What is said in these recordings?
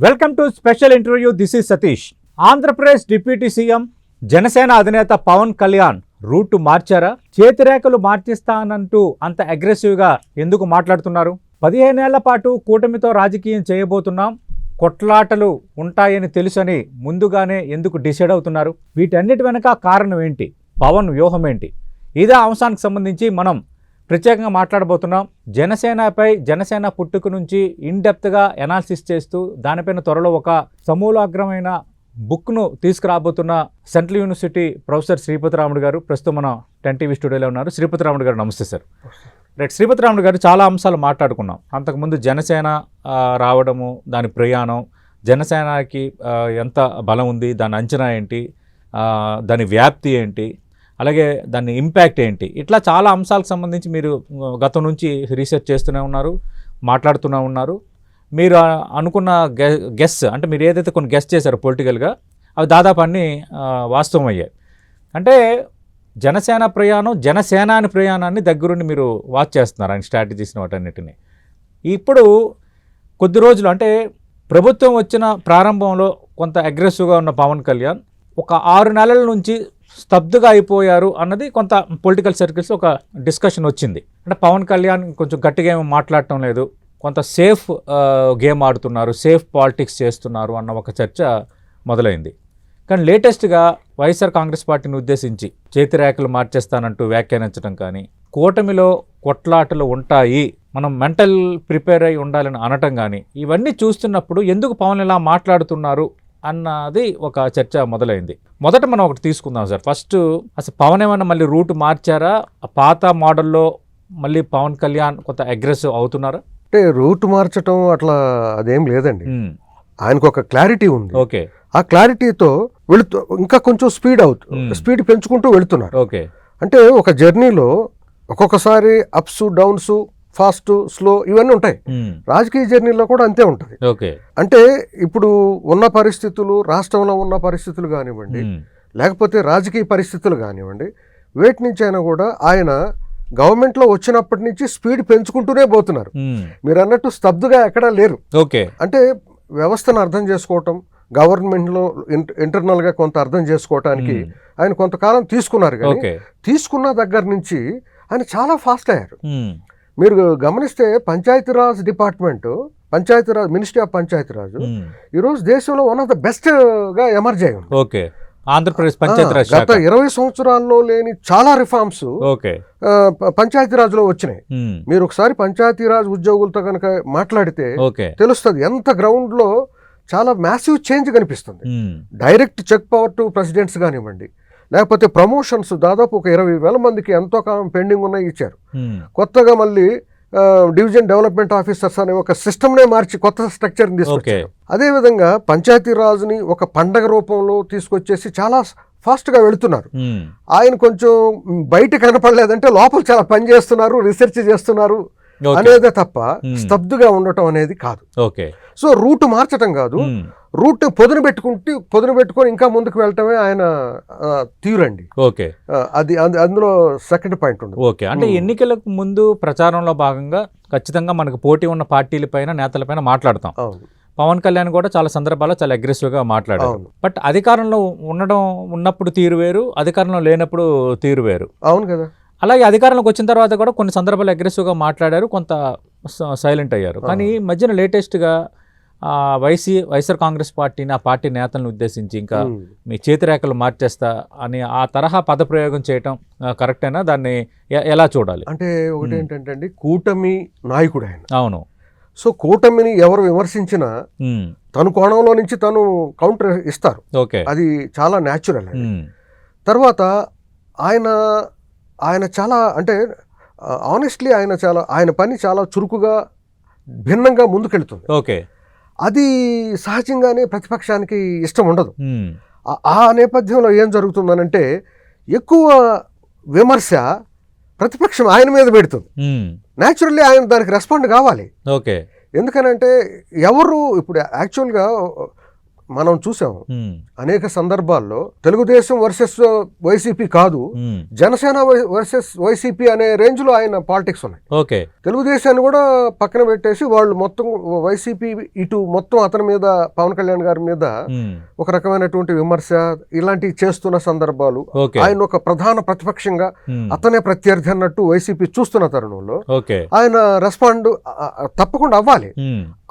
Welcome to special interview. This is Satish. Andhra Pradesh deputy CM Janasena అధినేత Pawan Kalyan route మార్చారా? చేతిరేఖలు మార్చిస్తానంటూ అంత అగ్రెసివ్గా ఎందుకు మాట్లాడుతున్నారు? 15 ఏళ్ల పాటు కూటమితో రాజకీయం చేయబోతున్నాం, కొట్లాటలు ఉంటాయని తెలుసని ముందుగానే ఎందుకు డిసైడ్ అవుతున్నారు? వీటన్నిటి వెనక కారణం ఏంటి? పవన్ వ్యూహం ఏంటి? ఇదే అంశానికి సంబంధించి మనం ప్రత్యేకంగా మాట్లాడబోతున్నాం. జనసేనపై, జనసేన పుట్టుక నుంచి ఇన్డెప్త్గా ఎనాలిసిస్ చేస్తూ దానిపైన త్వరలో ఒక సమూలాగ్రమైన బుక్ను తీసుకురాబోతున్న సెంట్రల్ యూనివర్సిటీ ప్రొఫెసర్ శ్రీపతి రాముడు గారు ప్రస్తుతం మన 10 టీవీ స్టూడియోలో ఉన్నారు. శ్రీపతి రాముడు గారు నమస్తే సార్. రైట్, శ్రీపతి రాముడు గారు, చాలా అంశాలు మాట్లాడుకున్నాం. అంతకుముందు జనసేన రావడము, దాని ప్రయాణం, జనసేనకి ఎంత బలం ఉంది, దాని అంచనా ఏంటి, దాని వ్యాప్తి ఏంటి, అలాగే దాని ఇంపాక్ట్ ఏంటి, ఇట్లా చాలా అంశాలకు సంబంధించి మీరు గతం నుంచి రీసెర్చ్ చేస్తూనే ఉన్నారు, మాట్లాడుతూనే ఉన్నారు. మీరు అనుకున్న గెస్ అంటే మీరు ఏదైతే కొన్ని గెస్ చేశారో పొలిటికల్గా, అవి దాదాపు అన్నీ వాస్తవం అయ్యాయి. అంటే జనసేన ప్రయాణం, జనసేనాని ప్రయాణాన్ని దగ్గరుండి మీరు వాచ్ చేస్తున్నారు, ఆయన స్ట్రాటజీస్ని వాటన్నిటిని. ఇప్పుడు కొద్ది రోజులు అంటే ప్రభుత్వం వచ్చిన ప్రారంభంలో కొంత అగ్రెసివ్గా ఉన్న పవన్ కళ్యాణ్ ఒక 6 నెలల నుంచి స్తబ్దుగా అయిపోయారు అన్నది కొంత పొలిటికల్ సర్కిల్స్ ఒక డిస్కషన్ వచ్చింది. అంటే పవన్ కళ్యాణ్ కొంచెం గట్టిగా ఏమో మాట్లాడటం లేదు, కొంత సేఫ్ గేమ్ ఆడుతున్నారు, సేఫ్ పాలిటిక్స్ చేస్తున్నారు అన్న ఒక చర్చ మొదలైంది. కానీ లేటెస్ట్గా వైఎస్ఆర్ కాంగ్రెస్ పార్టీని ఉద్దేశించి చేతిరేఖలు మార్చేస్తానంటూ వ్యాఖ్యానించడం కానీ, కూటమిలో కొట్లాటలు ఉంటాయి, మనం మెంటల్ ప్రిపేర్ అయి ఉండాలని అనటం కానీ, ఇవన్నీ చూస్తున్నప్పుడు ఎందుకు పవన్ ఇలా మాట్లాడుతున్నారు అన్నది ఒక చర్చ మొదలైంది. మొదట మనం ఒకటి తీసుకుందాం సార్. ఫస్ట్ అసలు పవన్ ఏమన్నా మళ్ళీ రూట్ మార్చారా? పాత మోడల్లో మళ్ళీ పవన్ కళ్యాణ్ కొంత అగ్రెసివ్ అవుతున్నారా? అంటే రూట్ మార్చడం అట్లా అదేం లేదండి. ఆయనకు ఒక క్లారిటీ ఉంది. ఓకే, ఆ క్లారిటీతో ఇంకా కొంచెం స్పీడ్ పెంచుకుంటూ వెళుతున్నారు. ఓకే, అంటే ఒక జర్నీలో ఒక్కొక్కసారి అప్స్, డౌన్స్, ఫాస్ట్, స్లో ఇవన్నీ ఉంటాయి. రాజకీయ జర్నీలో కూడా అంతే ఉంటుంది. ఓకే, అంటే ఇప్పుడు ఉన్న పరిస్థితులు, రాష్ట్రంలో ఉన్న పరిస్థితులు కానివ్వండి, లేకపోతే రాజకీయ పరిస్థితులు కానివ్వండి, వేటి నుంచి అయినా కూడా ఆయన గవర్నమెంట్లో వచ్చినప్పటి నుంచి స్పీడ్ పెంచుకుంటూనే పోతున్నారు. మీరు అన్నట్టు స్తబ్దుగా ఎక్కడా లేరు. ఓకే, అంటే వ్యవస్థను అర్థం చేసుకోవటం, గవర్నమెంట్లో ఇంటర్నల్గా కొంత అర్థం చేసుకోవటానికి ఆయన కొంతకాలం తీసుకున్నారు. కానీ తీసుకున్న దగ్గర నుంచి ఆయన చాలా ఫాస్ట్ అయ్యారు. మీరు గమనిస్తే Panchayati Raj department, ministry of Panchayati Raj ఈరోజు దేశంలో వన్ ఆఫ్ ద బెస్ట్గా ఎమర్జ్ అయ్యి ఉంది. ఓకే, ఆంధ్రప్రదేశ్ పంచాయతీరాజ్ గత 20 సంవత్సరాల్లో లేని చాలా రిఫార్మ్స్ పంచాయతీరాజ్లో వచ్చినాయి. మీరు ఒకసారి పంచాయతీరాజ్ ఉద్యోగులతో కనుక మాట్లాడితే తెలుస్తుంది ఎంత గ్రౌండ్లో చాలా మ్యాసివ్ చేంజ్ కనిపిస్తుంది. Direct check power to presidents కానివ్వండి, లేకపోతే ప్రమోషన్స్ దాదాపు ఒక 20,000 మందికి ఎంతో కాలం పెండింగ్ ఉన్నాయి ఇచ్చారు. కొత్తగా మళ్ళీ డివిజన్ డెవలప్మెంట్ ఆఫీసర్స్ అనే ఒక సిస్టమ్నే మార్చి కొత్త స్ట్రక్చర్ని తీసుకొచ్చారు. అదేవిధంగా పంచాయతీరాజ్ని ఒక పండగ రూపంలో తీసుకొచ్చేసి చాలా ఫాస్ట్గా వెళుతున్నారు. ఆయన కొంచెం బయట కనపడలేదంటే లోపల చాలా పని చేస్తున్నారు, రీసెర్చ్ చేస్తున్నారు అనేదే తప్ప స్తబ్దుగా ఉండటం అనేది కాదు. సో రూట్ మార్చటం కాదు, రూట్ పొదును పెట్టుకొని ఇంకా ముందుకు వెళ్ళటమే ఆయన తీరండి. ఓకే, అది అందులో సెకండ్ పాయింట్ ఉంది. ఓకే, అంటే ఎన్నికలకు ముందు ప్రచారంలో భాగంగా ఖచ్చితంగా మనకు పోటీ ఉన్న పార్టీలపైన, నేతలపైన మాట్లాడతాం. పవన్ కళ్యాణ్ కూడా చాలా సందర్భాల్లో చాలా అగ్రెసివ్గా మాట్లాడారు. బట్ అధికారంలో ఉన్నప్పుడు తీరు వేరు, అధికారంలో లేనప్పుడు తీరు వేరు. అవును కదా. అలాగే అధికారంలోకి వచ్చిన తర్వాత కూడా కొన్ని సందర్భాలు అగ్రెసివ్గా మాట్లాడారు, కొంత సైలెంట్ అయ్యారు. కానీ ఈ మధ్యన లేటెస్ట్గా వైఎస్ఆర్ కాంగ్రెస్ పార్టీని, ఆ పార్టీ నేతలను ఉద్దేశించి ఇంకా మీ చేతిరేఖలు మార్చేస్తా అని ఆ తరహా పదప్రయోగం చేయటం కరెక్టేనా? దాన్ని ఎలా చూడాలి? అంటే ఒకటి ఏంటంటే అండి, కూటమి నాయకుడు ఆయన. అవును. సో కూటమిని ఎవరు విమర్శించినా తను కోణంలో నుంచి తను కౌంటర్ ఇస్తారు. ఓకే, అది చాలా న్యాచురల్. తర్వాత ఆయన చాలా అంటే ఆనెస్ట్లీ ఆయన పని చాలా చురుకుగా, భిన్నంగా ముందుకెళ్తుంది. ఓకే, అది సహజంగానే ప్రతిపక్షానికి ఇష్టం ఉండదు. ఆ నేపథ్యంలో ఏం జరుగుతుందనంటే ఎక్కువ విమర్శ ప్రతిపక్షం ఆయన మీద పెడుతుంది. న్యాచురల్లీ ఆయన దానికి రెస్పాండ్ కావాలి. ఓకే, ఎందుకనంటే ఎవరు ఇప్పుడు యాక్చువల్గా మనం చూసాం అనేక సందర్భాల్లో తెలుగుదేశం వర్సెస్ వైసీపీ కాదు, జనసేన వర్సెస్ వైసీపీ అనే రేంజ్ లో ఆయన పాలిటిక్స్ ఉన్నాయి. ఓకే, తెలుగుదేశాన్ని కూడా పక్కన పెట్టేసి వాళ్ళు మొత్తం వైసీపీ ఇటు మొత్తం అతని మీద, పవన్ కళ్యాణ్ గారి మీద ఒక రకమైనటువంటి విమర్శ ఇలాంటివి చేస్తున్న సందర్భాలు, ఆయన ఒక ప్రధాన ప్రతిపక్షంగా అతనే ప్రత్యర్థి అన్నట్టు వైసీపీ చూస్తున్న తరుణంలో ఆయన రెస్పాండ్ తప్పకుండా అవ్వాలి.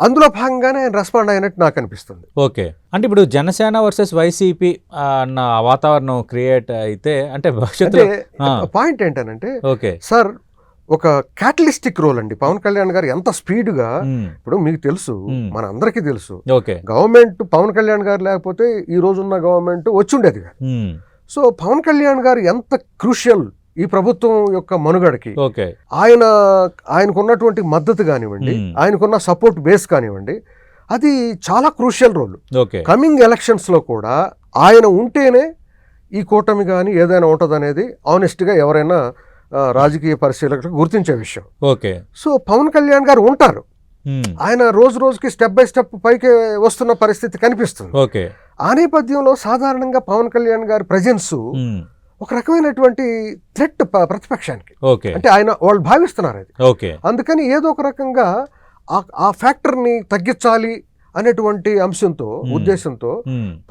అందులో భాగంగానే ఆయన రెస్పాండ్ అయినట్టు నాకు అనిపిస్తుంది. ఓకే, అంటే ఇప్పుడు జనసేన వర్సెస్ వైసీపీ అన్న వాతావరణం క్రియేట్ అయితే అంటే భవిష్యత్తులో పాయింట్ ఏంటంటే సార్ ఒక క్యాటలిస్టిక్ రోల్ అండి పవన్ కళ్యాణ్ గారు. ఎంత స్పీడ్ గా, ఇప్పుడు మీకు తెలుసు, మన అందరికీ తెలుసు, గవర్నమెంట్ పవన్ కళ్యాణ్ గారు లేకపోతే ఈ రోజున్న గవర్నమెంట్ వచ్చుండేది కాదు. సో పవన్ కళ్యాణ్ గారు ఎంత క్రూషియల్ ఈ ప్రభుత్వం యొక్క మనుగడకి, ఆయనకున్నటువంటి మద్దతు కానివ్వండి, ఆయనకున్న సపోర్ట్ బేస్ కానివ్వండి, అది చాలా క్రూషియల్ రోల్. కమింగ్ ఎలక్షన్స్ లో కూడా ఆయన ఉంటేనే ఈ కూటమి కానీ ఏదైనా ఉంటుంది అనేది ఆనెస్ట్ గా ఎవరైనా రాజకీయ పరిశీలకులు గుర్తించే విషయం. సో పవన్ కళ్యాణ్ గారు ఉంటారు, ఆయన రోజు రోజుకి స్టెప్ బై స్టెప్ పైకి వస్తున్న పరిస్థితి కనిపిస్తుంది. ఆ నేపథ్యంలో సాధారణంగా పవన్ కళ్యాణ్ గారి ప్రెజెన్స్ ఒక రకమైనటువంటి థ్రెట్ ప్రతిపక్షానికి, అంటే ఆయన వాళ్ళు భావిస్తున్నారు అది. అందుకని ఏదో ఒక రకంగా ఆ ఫ్యాక్టర్ ని తగ్గించాలి అనేటువంటి అంశంతో, ఉద్దేశంతో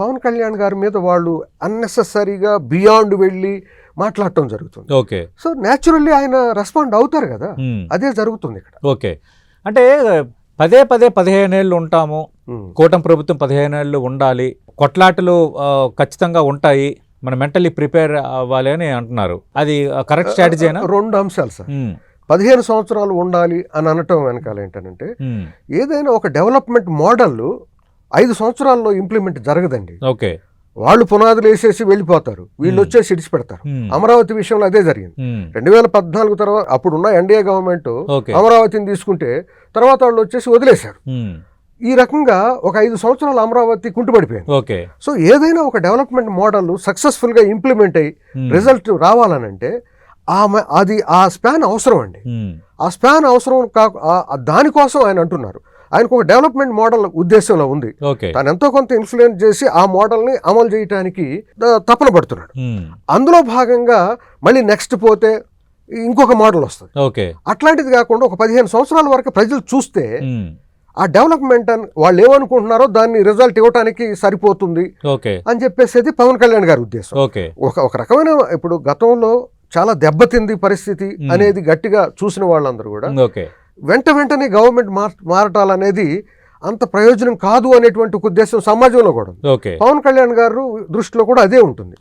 పవన్ కళ్యాణ్ గారి మీద వాళ్ళు అన్నెసెసరీగా బియాండ్ వెళ్ళి మాట్లాడటం జరుగుతుంది. సో న్యాచురల్లీ ఆయన రెస్పాండ్ అవుతారు కదా, అదే జరుగుతుంది ఇక్కడ. ఓకే, అంటే పదే 15 ఏళ్ళు ఉంటాము, కూటమి ప్రభుత్వం 15 ఏళ్ళు ఉండాలి, కొట్లాటలు ఖచ్చితంగా ఉంటాయి, మనం మెంటల్లీ ప్రిపేర్ అవ్వాలి అని అంటున్నారు. అది కరెక్ట్ స్ట్రాటజీనా? రెండు అంశాలు సార్. 15 సంవత్సరాలు ఉండాలి అని అనటం వెనకాల ఏంటంటే, ఏదైనా ఒక డెవలప్మెంట్ మోడల్ 5 సంవత్సరాల్లో ఇంప్లిమెంట్ జరగదండి. వాళ్ళు పునాదులు వేసేసి వెళ్ళిపోతారు, వీళ్ళు వచ్చేసి ఇడిచి పెడతారు. అమరావతి విషయంలో అదే జరిగింది. 2014 తర్వాత అప్పుడున్న ఎన్డీఏ గవర్నమెంట్ అమరావతిని తీసుకుంటే తర్వాత వాళ్ళు వచ్చేసి వదిలేశారు. ఈ రకంగా ఒక 5 సంవత్సరాలు అమరావతి కుంటుపడిపోయింది. సో ఏదైనా ఒక డెవలప్మెంట్ మోడల్ సక్సెస్ఫుల్ గా ఇంప్లిమెంట్ అయ్యి రిజల్ట్ రావాలనంటే అది ఆ స్పాన్ అవసరం అండి. ఆ స్పాన్ అవసరం దానికోసం ఆయన అంటున్నారు. ఆయనకు ఒక డెవలప్మెంట్ మోడల్ ఉద్దేశంలో ఉంది, తను ఎంతో కొంత ఇన్ఫ్లుయెన్స్ చేసి ఆ మోడల్ ని అమలు చేయడానికి తపన పడుతున్నాడు. అందులో భాగంగా మళ్ళీ నెక్స్ట్ పోతే ఇంకొక మోడల్ వస్తుంది. అట్లాంటిది కాకుండా ఒక 15 సంవత్సరాల వరకు ప్రజలు చూస్తే ఆ డెవలప్మెంట్ అని వాళ్ళు ఏమనుకుంటున్నారో దాన్ని రిజల్ట్ ఇవ్వడానికి సరిపోతుంది అని చెప్పేసి పవన్ కళ్యాణ్ గారి ఉద్దేశం. ఒక రకమైన ఇప్పుడు గతంలో చాలా దెబ్బతింది పరిస్థితి అనేది గట్టిగా చూసిన వాళ్ళందరూ కూడా వెంటనే గవర్నమెంట్ మారటాలనేది అంత ప్రయోజనం కాదు అనేటువంటి ఉద్దేశం సమాజంలో కూడా ఉంది. పవన్ కళ్యాణ్ గారు దృష్టిలో కూడా అదే ఉంటుంది.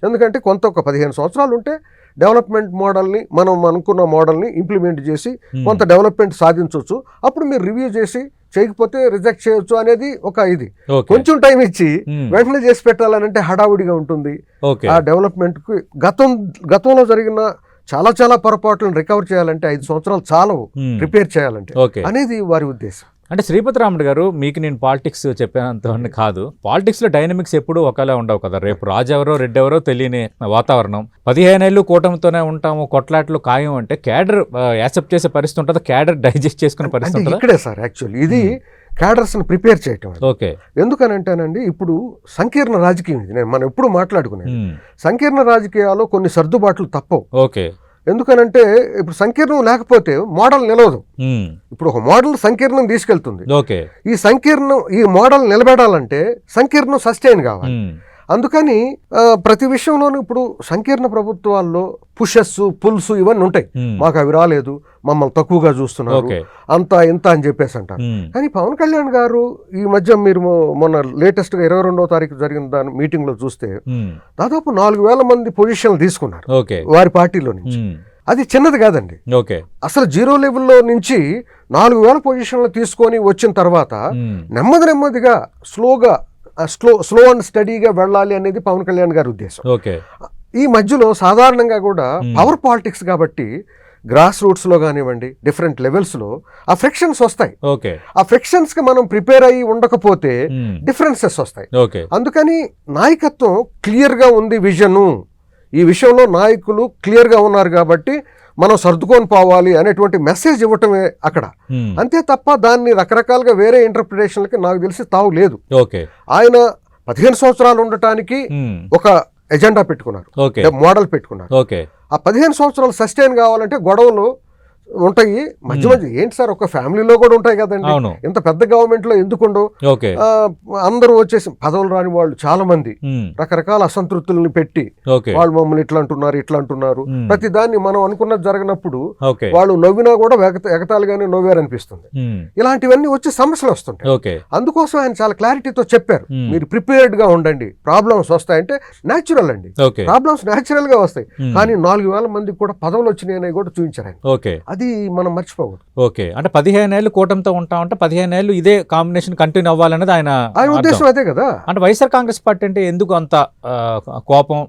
ఎందుకంటే ఒక 15 సంవత్సరాలు ఉంటే డెవలప్మెంట్ మోడల్ని మనం అనుకున్న మోడల్ని ఇంప్లిమెంట్ చేసి కొంత డెవలప్మెంట్ సాధించవచ్చు, అప్పుడు మీరు రివ్యూ చేసి చేయకపోతే రిజెక్ట్ చేయొచ్చు అనేది ఒక ఇది. కొంచెం టైం ఇచ్చి వెంటనే చేసి పెట్టాలనంటే హడావుడిగా ఉంటుంది. ఆ డెవలప్మెంట్ కు గతంలో జరిగిన చాలా పొరపాట్లను రికవర్ చేయాలంటే 5 సంవత్సరాలు చాలవు రిపేర్ చేయాలంటే అనేది వారి ఉద్దేశం. అంటే శ్రీపతి రాముడు గారు, మీకు నేను పాలిటిక్స్ చెప్పేంత కాదు, పాలిటిక్స్లో డైనమిక్స్ ఎప్పుడూ ఒకలా ఉండవు కదా. రేపు రాజు ఎవరో రెడ్డి తెలియని వాతావరణం, 15 ఏళ్ళు కూటమితోనే ఉంటాము, కొట్లాట్లు ఖాయం అంటే క్యాడర్ యాక్సెప్ట్ చేసే పరిస్థితి ఉంటుంది, క్యాడర్ డైజెస్ట్ చేసుకునే పరిస్థితి ఉంటుంది. ఇక్కడే సార్ యాక్చువల్లీ ఇది క్యాడర్స్ ని ప్రిపేర్ చేయటం. ఎందుకనంటేనండి ఇప్పుడు సంకీర్ణ రాజకీయం ఇది, మనం ఎప్పుడు మాట్లాడుకునేది. సంకీర్ణ రాజకీయాల్లో కొన్ని సర్దుబాట్లు తప్పవు. ఎందుకనంటే ఇప్పుడు సంకీర్ణం లేకపోతే మోడల్ నిలవదు. ఇప్పుడు ఒక మోడల్ సంకీర్ణం తీసుకెళ్తుంది, ఈ మోడల్ నిలబెడాలంటే సంకీర్ణం సస్టైన్ కావాలి. అందుకని ప్రతి విషయంలోనూ ఇప్పుడు సంకీర్ణ ప్రభుత్వాల్లో పుషెస్ పుల్స్ ఇవన్నీ ఉంటాయి. మాకు అవి రాలేదు, మమ్మల్ని తక్కువగా చూస్తున్నారు, అంత ఇంత అని చెప్పేసి అంటారు. కానీ పవన్ కళ్యాణ్ గారు ఈ మధ్య మీరు మొన్న లేటెస్ట్ గా 22వ తారీఖు జరిగిన దాని మీటింగ్ లో చూస్తే దాదాపు 4,000 మంది పొజిషన్లు తీసుకున్నారు వారి పార్టీలో నుంచి. అది చిన్నది కాదండి. అసలు 0 లెవెల్లో నుంచి 4,000 పొజిషన్లు తీసుకొని వచ్చిన తర్వాత నెమ్మదిగా స్లో అండ్ స్టడీగా వెళ్ళాలి అనేది పవన్ కళ్యాణ్ గారి ఉద్దేశం. ఈ మధ్యలో సాధారణంగా కూడా పవర్ పాలిటిక్స్ కాబట్టి గ్రాస్ రూట్స్ లో కానివ్వండి, డిఫరెంట్ లెవెల్స్ లో ఆ ఫ్రిక్షన్స్ వస్తాయి. ఆ ఫ్రిక్షన్స్ కి మనం ప్రిపేర్ అయ్యి ఉండకపోతే డిఫరెన్సెస్ వస్తాయి. అందుకని నాయకత్వం క్లియర్ గా ఉంది, విజను ఈ విషయంలో నాయకులు క్లియర్ గా ఉన్నారు కాబట్టి మనం సర్దుకొని పోవాలి అనేటువంటి మెసేజ్ ఇవ్వటమే అక్కడ. అంతే తప్ప దాన్ని రకరకాలుగా వేరే ఇంటర్ప్రిటేషన్లకి నాకు తెలిసి తావు లేదు. ఆయన 15 సంవత్సరాలు ఉండటానికి ఒక ఎజెండా పెట్టుకున్నారు, మోడల్ పెట్టుకున్నారు. ఆ 15 సంవత్సరాలు సస్టైన్ కావాలంటే గొడవలు ఉంటాయి మధ్య మధ్య. ఏంటి సార్, ఒక ఫ్యామిలీలో కూడా ఉంటాయి కదండి, ఇంత పెద్ద గవర్నమెంట్ లో ఎందుకుండో. అందరూ వచ్చేసి పదవులు రాని వాళ్ళు చాలా మంది రకరకాల అసంతృప్తులను పెట్టి వాళ్ళు మమ్మల్ని ఇట్లా అంటున్నారు. ప్రతి దాన్ని మనం అనుకున్నది జరగనప్పుడు వాళ్ళు నవ్వినా కూడా ఎగతాళిగానే నవ్వారనిపిస్తుంది. ఇలాంటివన్నీ వచ్చి సమస్యలు వస్తుంటాయి. అందుకోసం ఆయన చాలా క్లారిటీతో చెప్పారు, మీరు ప్రిపేర్డ్ గా ఉండండి, ప్రాబ్లమ్స్ వస్తాయంటే న్యాచురల్ అండి, ప్రాబ్లమ్స్ న్యాచురల్ గా వస్తాయి. కానీ 4,000 మందికి కూడా పదవులు వచ్చినాయని కూడా చూపించారు ఆయన. అది మనం మర్చిపోకూడదు. అంటే 15 ఏళ్ళు కూటమితో ఉంటామంటే 15 ఏళ్ళు ఇదే కాంబినేషన్ కంటిన్యూ అవ్వాలనేది ఆయన ఉద్దేశం. అదే కదా. అంటే వైఎస్ఆర్ కాంగ్రెస్ పార్టీ అంటే ఎందుకు అంత కోపం,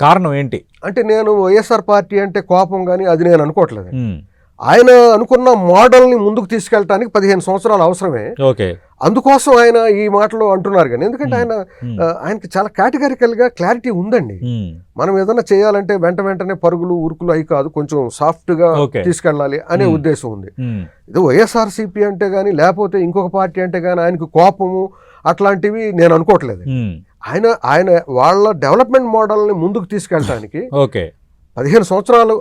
కారణం ఏంటి? అంటే నేను వైఎస్ఆర్ పార్టీ అంటే కోపం కానీ అది నేను అనుకోవట్లేదు. ఆయన అనుకున్న మోడల్ని ముందుకు తీసుకెళ్ళడానికి 15 సంవత్సరాలు అవసరమే. అందుకోసం ఆయన ఈ మాటలు అంటున్నారు. కానీ ఎందుకంటే ఆయనకి చాలా కేటగిరికల్ గా క్లారిటీ ఉందండి. మనం ఏదైనా చేయాలంటే వెంటనే పరుగులు ఉరుకులు అయి కాదు, కొంచెం సాఫ్ట్ గా తీసుకెళ్ళాలి అనే ఉద్దేశం ఉంది. ఇది వైఎస్ఆర్సీపీ అంటే గానీ లేకపోతే ఇంకొక పార్టీ అంటే గానీ ఆయనకు కోపము అట్లాంటివి నేను అనుకోవట్లేదు. ఆయన వాళ్ళ డెవలప్మెంట్ మోడల్ని ముందుకు తీసుకెళ్ళడానికి 15 సంవత్సరాలు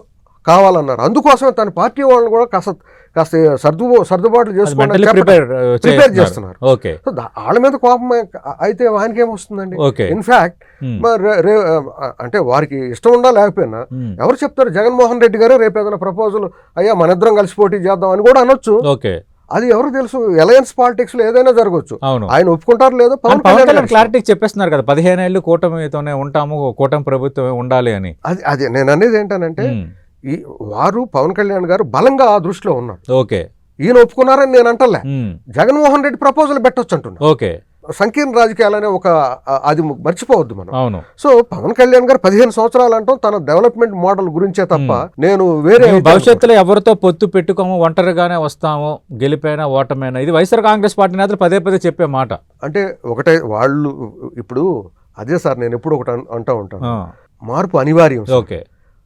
కావాలన్నారు. అందుకోసం తన పార్టీ వాళ్ళని కూడా కాస్త సర్దుబాట్లు చేసుకోవడానికి ప్రిపేర్ చేస్తున్నారు. వాళ్ళ మీద కోపం అయితే ఆయనకి ఏమొస్తుందండి? ఇన్ఫాక్ట్ అంటే వారికి ఇష్టం ఉండా లేకపోయినా ఎవరు చెప్తారు, జగన్మోహన్ రెడ్డి గారు రేపు ఏదైనా ప్రపోజల్ అయ్యా మన ఇద్దరం కలిసి పోటీ చేద్దాం అని కూడా అనొచ్చు. అది ఎవరు తెలుసు, అలయన్స్ పాలిటిక్స్ లో ఏదైనా జరగవచ్చు. ఆయన ఒప్పుకుంటారు లేదో పవన్ కళ్యాణ్ క్లారిటీ చెప్పేస్తున్నారు కదా, 15 ఏళ్ళు కూటమితోనే ఉంటాము, కూటమి ప్రభుత్వమే ఉండాలి అని. అదే నేను అనేది ఏంటనంటే వారు పవన్ కళ్యాణ్ గారు బలంగా ఆ దృష్టిలో ఉన్నారు. ఈయన ఒప్పుకున్నారని నేను అంటలే, జగన్మోహన్ రెడ్డి ప్రపోజల్ పెట్టొచ్చు అంటున్నా. సంకీర్ణ రాజకీయాలనే ఒక అది మర్చిపోవద్దు మనం. సో పవన్ కళ్యాణ్ గారు 15 సంవత్సరాలు అంటాం తన డెవలప్మెంట్ మోడల్ గురించే తప్ప నేను వేరే భవిష్యత్తులో ఎవరితో పొత్తు పెట్టుకోము, ఒంటరిగానే వస్తాము, గెలిపైనా ఓటమైనా, ఇది వైఎస్ఆర్ కాంగ్రెస్ పార్టీ నేతలు పదే చెప్పే మాట. అంటే ఒకటే వాళ్ళు ఇప్పుడు అదే సార్, నేను ఎప్పుడు ఒకటి అంటూ ఉంటాను, మార్పు అనివార్యం.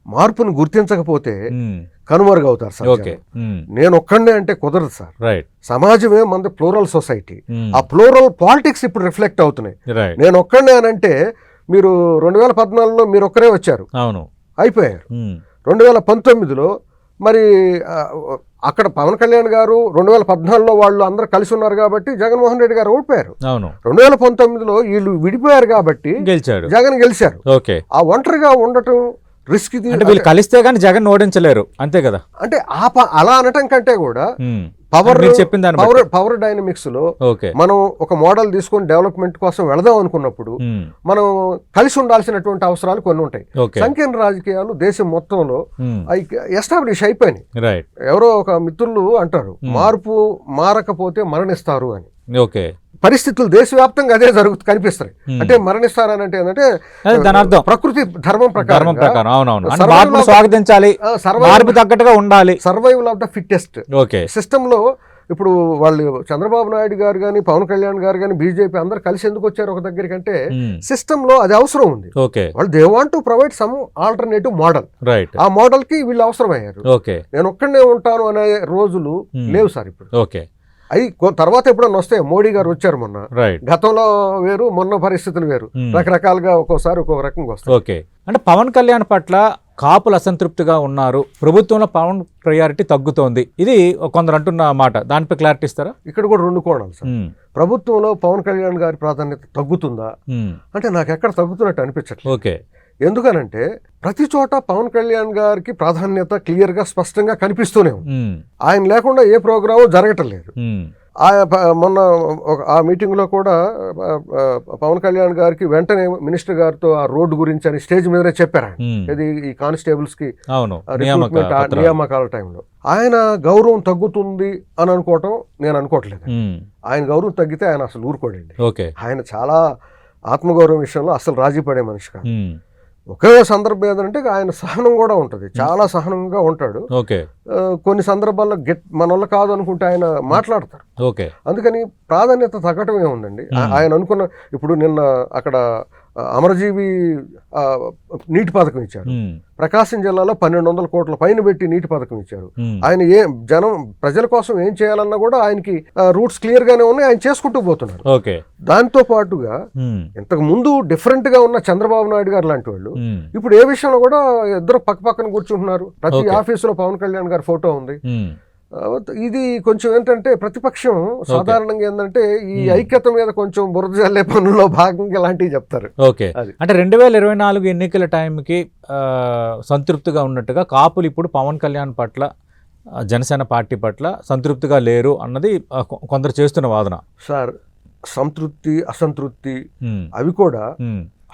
మార్పును గుర్తించకపోతే కనుమరుగవుతారు సార్. నేను ఒక్కడే అంటే కుదరదు సార్. సమాజమే మన ప్లూరల్ సొసైటీ. ఆ ప్లూరల్ పాలిటిక్స్ ఇప్పుడు రిఫ్లెక్ట్ అవుతున్నాయి. నేను ఒక్కడే అనంటే మీరు 2014లో మీరు ఒక్కరే వచ్చారు, అయిపోయారు. 2019లో మరి అక్కడ పవన్ కళ్యాణ్ గారు 2014లో వాళ్ళు అందరూ కలిసి ఉన్నారు కాబట్టి జగన్మోహన్ రెడ్డి గారు ఓడిపోయారు. 2019లో వీళ్ళు విడిపోయారు కాబట్టి జగన్ గెలిచారు. ఆ ఒంటరిగా ఉండటం రిస్క్. వీళ్ళు కలిస్తే గానీ జగన్ ఓడించలేరు, అంతే కదా. అంటే అలా అనటం కంటే కూడా పవర్ డైనమిక్స్ లో మనం ఒక మోడల్ తీసుకొని డెవలప్మెంట్ కోసం వెళదాం అనుకున్నప్పుడు మనం కలిసి ఉండాల్సినటువంటి అవసరాలు కొన్ని ఉంటాయి. సంకీర్ణ రాజకీయాలు దేశం మొత్తంలో ఎస్టాబ్లిష్ అయిపోయినాయి. ఎవరో ఒక మిత్రులు అంటారు, మార్పు మారకపోతే మరణిస్తారు అని. పరిస్థితులు దేశవ్యాప్తంగా అదే కనిపిస్తాయి. అంటే మరణిస్తారని అంటే ఏంటంటే ప్రకృతి ధర్మం ప్రకారం స్వాగతించాలి, తగ్గట్టుగా ఉండాలి. Survival of the fittest system లో ఇప్పుడు వాళ్ళు చంద్రబాబు నాయుడు గారు కానీ పవన్ కళ్యాణ్ గారు కానీ బీజేపీ అందరు కలిసి ఎందుకు వచ్చారు ఒక దగ్గరికి అంటే సిస్టమ్ లో అది అవసరం ఉంది. వాళ్ళు they want to provide some alternative model. ఆ మోడల్ కి వీళ్ళు అవసరం అయ్యారు. నేను ఒక్కడనే ఉంటాను అనే రోజులు లేవు సార్ ఇప్పుడు. అవి తర్వాత ఎప్పుడన్నా వస్తాయి. మోడీ గారు వచ్చారు మొన్న, గతంలో వేరు మొన్న పరిస్థితులు వేరు, రకరకాలుగా ఒక్కోసారి ఒక్కొక్క రకంగా వస్తాయి. అంటే పవన్ కళ్యాణ్ పట్ల కాపులు అసంతృప్తిగా ఉన్నారు, ప్రభుత్వంలో పవన్ ప్రయారిటీ తగ్గుతోంది, ఇది కొందరు అంటున్న మాట, దానిపై క్లారిటీ ఇస్తారా? ఇక్కడ కూడా 2 కోణాలు సార్. ప్రభుత్వంలో పవన్ కళ్యాణ్ గారి ప్రాధాన్యత తగ్గుతుందా అంటే నాకు ఎక్కడ తగ్గుతున్నట్టు అనిపించట్లేదు. ఎందుకనంటే ప్రతి చోట పవన్ కళ్యాణ్ గారికి ప్రాధాన్యత క్లియర్ గా స్పష్టంగా కనిపిస్తూనే ఉంది. ఆయన లేకుండా ఏ ప్రోగ్రాము జరగటం లేదు. మొన్న ఆ మీటింగ్ లో కూడా పవన్ కళ్యాణ్ గారికి వెంటనే మినిస్టర్ గారితో ఆ రోడ్డు గురించి అని స్టేజ్ మీదనే చెప్పారు. ఇది ఈ కానిస్టేబుల్స్ కి నియామకాల టైంలో ఆయన గౌరవం తగ్గుతుంది అని అనుకోవటం నేను అనుకోవట్లేదు. ఆయన గౌరవం తగ్గితే ఆయన అసలు ఊరుకోడండి. ఆయన చాలా ఆత్మగౌరవం విషయంలో అసలు రాజీ పడే మనిషి కాదు. ఒకే సందర్భం ఏంటంటే ఆయన సహనం కూడా ఉంటుంది, చాలా సహనంగా ఉంటాడు. కొన్ని సందర్భాల్లో మన వల్ల కాదు అనుకుంటే ఆయన మాట్లాడతారు. అందుకని ప్రాధాన్యత తగ్గటమే ఉందండి. ఆయన అనుకున్న ఇప్పుడు నిన్న అక్కడ అమరజీవి నీటి పథకం ఇచ్చారు. ప్రకాశం జిల్లాలో 1200 కోట్ల పైన పెట్టి నీటి పథకం ఇచ్చారు. ఆయన ప్రజల కోసం ఏం చేయాలన్నా కూడా ఆయనకి రూట్స్ క్లియర్ గానే ఉన్నాయి, ఆయన చేసుకుంటూ పోతున్నారు. దాంతో పాటుగా ఇంతకు ముందు డిఫరెంట్ గా ఉన్న చంద్రబాబు నాయుడు గారు లాంటి వాళ్ళు ఇప్పుడు ఏ విషయంలో కూడా ఇద్దరు పక్క పక్కన కూర్చుంటున్నారు. ప్రతి ఆఫీసులో పవన్ కళ్యాణ్ గారి ఫోటో ఉంది. ఇది కొంచెం ఏంటంటే ప్రతిపక్షం సాధారణంగా ఏంటంటే ఈ ఐక్యత మీద కొంచెం బురద జల్లే పనుల్లో భాగంగా ఇలాంటివి చెప్తారు. అంటే 2024 ఎన్నికల టైంకి సంతృప్తిగా ఉన్నట్టుగా కాపులు ఇప్పుడు పవన్ కళ్యాణ్ పట్ల, జనసేన పార్టీ పట్ల సంతృప్తిగా లేరు అన్నది కొందరు చేస్తున్న వాదన. సార్, సంతృప్తి అసంతృప్తి అవి కూడా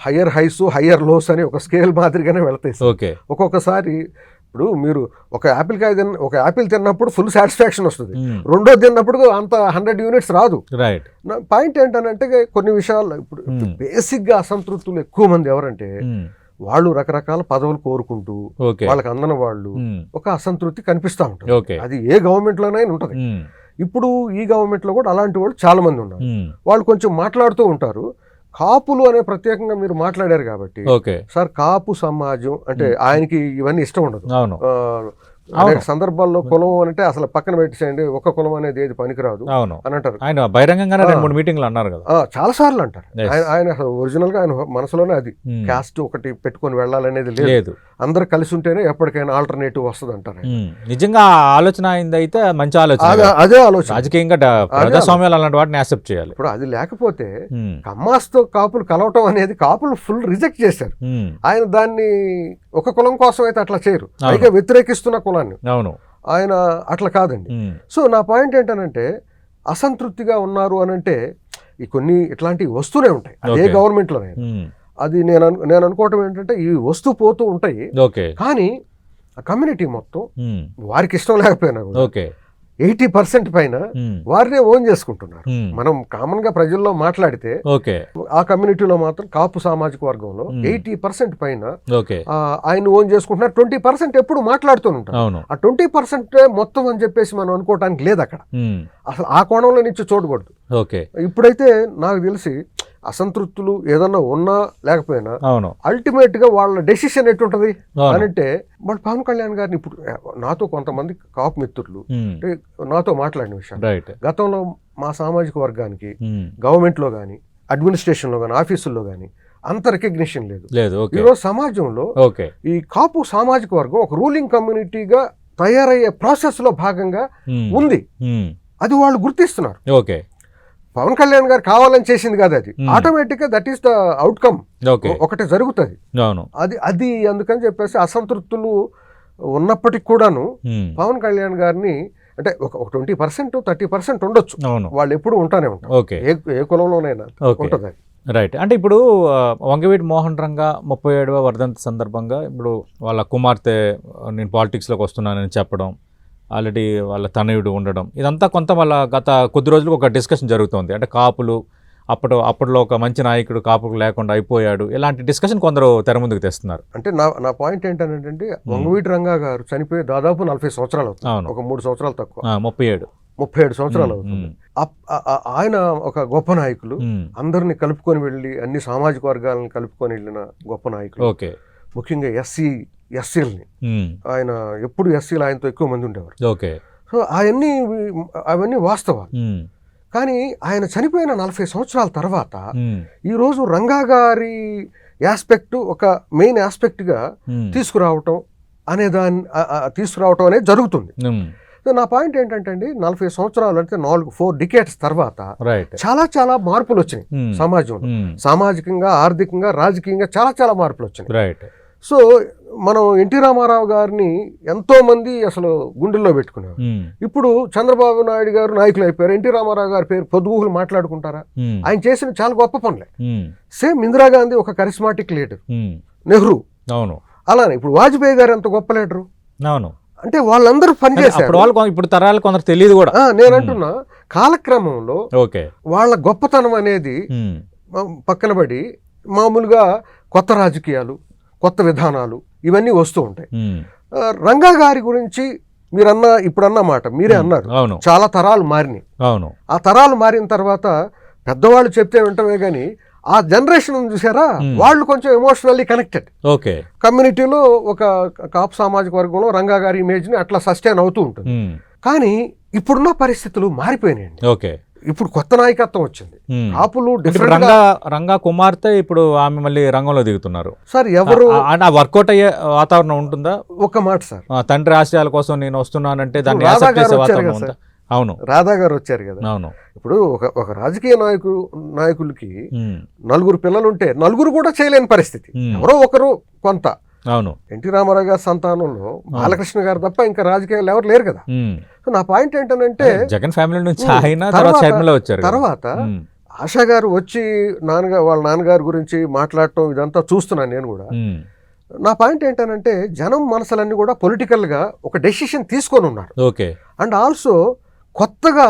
హయ్యర్ హైస్ హయ్యర్ లోస్ అని ఒక స్కేల్ మాదిరిగానే వెళతాయి. ఒక్కొక్కసారి ఇప్పుడు మీరు ఒక యాపిల్ తిన్నప్పుడు ఫుల్ సాటిస్ఫాక్షన్ వస్తుంది, రెండో తిన్నప్పుడు అంత 100 యూనిట్స్ రాదు. పాయింట్ ఏంటంటే కొన్ని విషయాల్లో ఇప్పుడు బేసిక్ గా అసంతృప్తులు ఎక్కువ మంది ఎవరంటే వాళ్ళు రకరకాల పదవులు కోరుకుంటూ వాళ్ళకి అందని వాళ్ళు ఒక అసంతృప్తి కనిపిస్తూ ఉంటుంది. అది ఏ గవర్నమెంట్ లోనైనా ఉంటది. ఇప్పుడు ఈ గవర్నమెంట్ లో కూడా అలాంటి వాళ్ళు చాలా మంది ఉన్నారు. వాళ్ళు కొంచెం మాట్లాడుతూ ఉంటారు. కాపులు అనే ప్రత్యేకంగా మీరు మాట్లాడారు కాబట్టి సార్, కాపు సమాజం అంటే ఆయనకి ఇవన్నీ ఇష్టం ఉండదు. అనేక సందర్భాల్లో కులం అంటే అసలు పక్కన పెట్టేసేయండి, ఒక కులం అనేది ఏది పనికిరాదు అని అంటారు. ఆయన బహిరంగంగానే 2-3 మీటింగ్లు అన్నారు కదా, చాలా సార్లు అంటారు. ఆయన ఒరిజినల్ గా ఆయన మనసులోనే అది క్యాస్ట్ ఒకటి పెట్టుకొని వెళ్ళాలనేది లేదు, అందరు కలిసి ఉంటేనే ఎప్పటికైనా ఆల్టర్నేటివ్ వస్తుంది అంటారు. నిజంగా ఆలోచన అయింది అయితే మంచి ఆలోచన, అదే ఆలోచన. రాజకీయంగా ప్రజాస్వామ్యాలు అలాంటి వాటిని యాక్సెప్ట్ చేయాలి. ఇప్పుడు అది లేకపోతే కమ్మాస్తో కాపులు కలవటం అనేది కాపులు ఫుల్ రిజెక్ట్ చేశారు. ఆయన దాన్ని ఒక కులం కోసం అయితే అట్లా చేయరు, పైగా వ్యతిరేకిస్తున్న కులాన్ని. ఆయన అట్లా కాదండి. సో నా పాయింట్ ఏంటనంటే అసంతృప్తిగా ఉన్నారు అనంటే ఈ కొన్ని ఇట్లాంటివి వస్తూనే ఉంటాయి, అదే గవర్నమెంట్ లోనే. అది నేను అనుకోవటం ఏంటంటే ఇవి వస్తూ పోతూ ఉంటాయి, కానీ ఆ కమ్యూనిటీ మొత్తం వారికి ఇష్టం లేకపోయినా కూడా 80% పైన వారినే ఓన్ చేసుకుంటున్నారు. మనం కామన్ గా ప్రజల్లో మాట్లాడితే ఆ కమ్యూనిటీలో మాత్రం కాపు సామాజిక వర్గంలో 80% పైన ఆయన ఓన్ చేసుకుంటున్నారు. 20% ఎప్పుడు మాట్లాడుతూ ఉంటారు. ఆ 20% మొత్తం అని చెప్పేసి మనం అనుకోవటానికి లేదు అక్కడ. అసలు ఆ కోణంలో నుంచి చూడకూడదు. ఇప్పుడైతే నాకు తెలిసి అసంతృప్తులు ఏదన్నా ఉన్నా లేకపోయినా అల్టిమేట్ గా వాళ్ళ డెసిషన్ ఎట్టుంటది అంటే వాళ్ళు పవన్ కళ్యాణ్ గారిని ఇప్పుడు నాతో కొంతమంది కాపు మిత్రులు నాతో మాట్లాడిన విషయం, గతంలో మా సామాజిక వర్గానికి గవర్నమెంట్ లో గానీ అడ్మినిస్ట్రేషన్ లో గానీ ఆఫీసుల్లో గానీ అంత రికగ్నిషన్ లేదు. ఈరోజు సమాజంలో ఈ కాపు సామాజిక వర్గం ఒక రూలింగ్ కమ్యూనిటీగా తయారయ్యే ప్రాసెస్ లో భాగంగా ఉంది. అది వాళ్ళు గుర్తిస్తున్నారు. పవన్ కళ్యాణ్ గారు కావాలని చేసింది కాదు, అది ఆటోమేటిక్ గా దట్ ఈస్ ద అవుట్కమ్, ఒకటి జరుగుతుంది. అది అందుకని చెప్పేసి అసంతృప్తులు ఉన్నప్పటికి కూడాను పవన్ కళ్యాణ్ గారిని అంటే ఒక 20% 30% ఉండొచ్చు, వాళ్ళు ఎప్పుడు ఉంటానే ఉంటారు, ఏ కులంలోనైనా ఉంటుంది. రైట్. అంటే ఇప్పుడు వంగవీటి మోహన్ రంగా 37వ వర్ధంతి సందర్భంగా ఇప్పుడు వాళ్ళ కుమార్తె నేను పాలిటిక్స్లోకి వస్తున్నానని చెప్పడం, ఆల్రెడీ వాళ్ళ తనయుడు ఉండడం, ఇదంతా కొంత వాళ్ళ గత కొద్ది రోజులకు ఒక డిస్కషన్ జరుగుతుంది. అంటే కాపులు అప్పట్లో ఒక మంచి నాయకుడు కాపుకు లేకుండా అయిపోయాడు, ఇలాంటి డిస్కషన్ కొందరు తెర ముందుకు తెస్తున్నారు. అంటే నా పాయింట్ ఏంటంటే వంగవీటి రంగా గారు చనిపోయి దాదాపు 40 సంవత్సరాలు అవుతుంది, ఒక 3 సంవత్సరాలు తక్కువ, 37 సంవత్సరాలు అవుతుంది. ఆయన ఒక గొప్ప నాయకులు, అందరిని కలుపుకొని వెళ్ళి అన్ని సామాజిక వర్గాలను కలుపుకొని వెళ్ళిన గొప్ప నాయకులు. ముఖ్యంగా ఎస్సీలని ఆయన ఎప్పుడు ఎస్సీలు ఆయనతో ఎక్కువ మంది ఉండేవారు. సో అవన్నీ వాస్తవాలు. కానీ ఆయన చనిపోయిన 40 సంవత్సరాల తర్వాత ఈరోజు రంగా గారి ఆస్పెక్ట్ ఒక మెయిన్ ఆస్పెక్ట్ గా తీసుకురావటం అనేది జరుగుతుంది. నా పాయింట్ ఏంటంటే అండి, 40 సంవత్సరాలు అంటే 4 డికేట్స్ తర్వాత చాలా చాలా మార్పులు వచ్చినాయి సమాజంలో, సామాజికంగా, ఆర్థికంగా, రాజకీయంగా చాలా మార్పులు వచ్చినాయి. సో మనం ఎన్టీ రామారావు గారిని ఎంతో మంది అసలు గుండెల్లో పెట్టుకున్నారు. ఇప్పుడు చంద్రబాబు నాయుడు గారు నాయకులు అయిపోయారు, ఎన్టీ రామారావు గారి పేరు పొద్దుగూకులు మాట్లాడుకుంటారా? ఆయన చేసిన చాలా గొప్ప పనులే. సేమ్ ఇందిరాగాంధీ ఒక కరిస్మాటిక్ లీడర్, నెహ్రూ అలానే ఇప్పుడు వాజ్పేయి గారు ఎంత గొప్ప లీడరు. అంటే వాళ్ళందరూ పనిచేశారు. ఇప్పుడు తరాలు కొందరు తెలియదు కూడా. నేనంటున్నా కాలక్రమంలో వాళ్ళ గొప్పతనం అనేది పక్కన పడి మామూలుగా కొత్త రాజకీయాలు, కొత్త విధానాలు ఇవన్నీ వస్తూ ఉంటాయి. రంగా గారి గురించి ఇప్పుడన్న మాట మీరే అన్నారు, చాలా తరాలు మారినాయి. ఆ తరాలు మారిన తర్వాత పెద్దవాళ్ళు చెప్తే వింటమే గానీ ఆ జనరేషన్ చూసారా, వాళ్ళు కొంచెం ఎమోషనల్లీ కనెక్టెడ్. ఓకే, కమ్యూనిటీలో ఒక కాపు సామాజిక వర్గంలో రంగా గారి ఇమేజ్ ని అట్లా సస్టైన్ అవుతూ ఉంటుంది. కానీ ఇప్పుడున్న పరిస్థితులు మారిపోయినాయండి. ఓకే, ఇప్పుడు కొత్త నాయకత్వం వచ్చింది. కాపులు రంగా కుమార్తె ఇప్పుడు ఆమె మళ్ళీ రంగంలో దిగుతున్నారు సార్. ఎవరు వర్కౌట్ అయ్యే వాతావరణం ఉంటుందా? ఒక మాట సార్, తండ్రి ఆశయాల కోసం నేను వస్తున్నానంటే దాన్ని వాతావరణం ఉందా? అవును, రాధా గారు వచ్చారు కదా. అవును. ఇప్పుడు ఒక రాజకీయ నాయకులకి నలుగురు పిల్లలుంటే నలుగురు కూడా చేయలేని పరిస్థితి. ఎవరో ఒకరు కొంత. అవును, ఎన్టీ రామారావు గారి సంతానంలో బాలకృష్ణ గారు తప్ప ఇంకా రాజకీయాలు ఎవరు లేరు కదా. సో నా పాయింట్ ఏంటంటే జగన్ ఫ్యామిలీ నుంచి తర్వాత ఆశా గారు వచ్చి వాళ్ళ నాన్నగారి గురించి మాట్లాడటం ఇదంతా చూస్తున్నాను నేను కూడా. నా పాయింట్ ఏంటంటే జనం మనసులన్నీ కూడా పొలిటికల్ గా ఒక డెసిషన్ తీసుకొని ఉన్నారు. ఓకే, అండ్ ఆల్సో కొత్తగా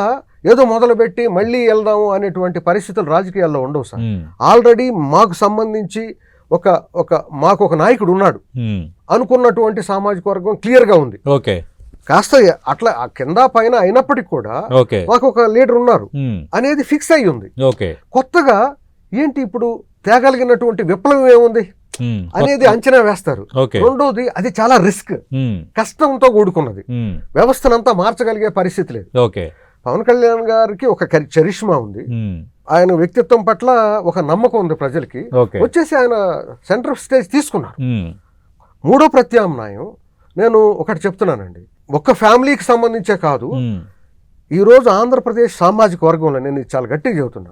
ఏదో మొదలుపెట్టి మళ్ళీ వెళ్దాము అనేటువంటి పరిస్థితులు రాజకీయాల్లో ఉండవు సార్. ఆల్రెడీ మాకు సంబంధించి మాకు ఒక నాయకుడు ఉన్నాడు అనుకున్నటువంటి సామాజిక వర్గం క్లియర్ గా ఉంది. ఓకే, కాస్త అట్లా కింద పైన అయినప్పటికీ కూడా మాకు ఒక లీడర్ ఉన్నారు అనేది ఫిక్స్ అయ్యి ఉంది. కొత్తగా ఏంటి ఇప్పుడు తేగలిగినటువంటి విప్లవం ఏముంది అనేది అంచనా వేస్తారు. రెండోది, అది చాలా రిస్క్, కష్టంతో కూడుకున్నది. వ్యవస్థనంతా మార్చగలిగే పరిస్థితి లేదు. పవన్ కళ్యాణ్ గారికి ఒక చరిష్మా ఉంది, ఆయన వ్యక్తిత్వం పట్ల ఒక నమ్మకం ఉంది ప్రజలకి. వచ్చేసి ఆయన సెంటర్ స్టేజ్ తీసుకున్నారు. మూడో ప్రత్యామ్నాయం నేను ఒకటి చెప్తున్నానండి, ఒక్క ఫ్యామిలీకి సంబంధించే కాదు, ఈ రోజు ఆంధ్రప్రదేశ్ సామాజిక వర్గంలో నేను చాలా గట్టిగా చెబుతున్నా,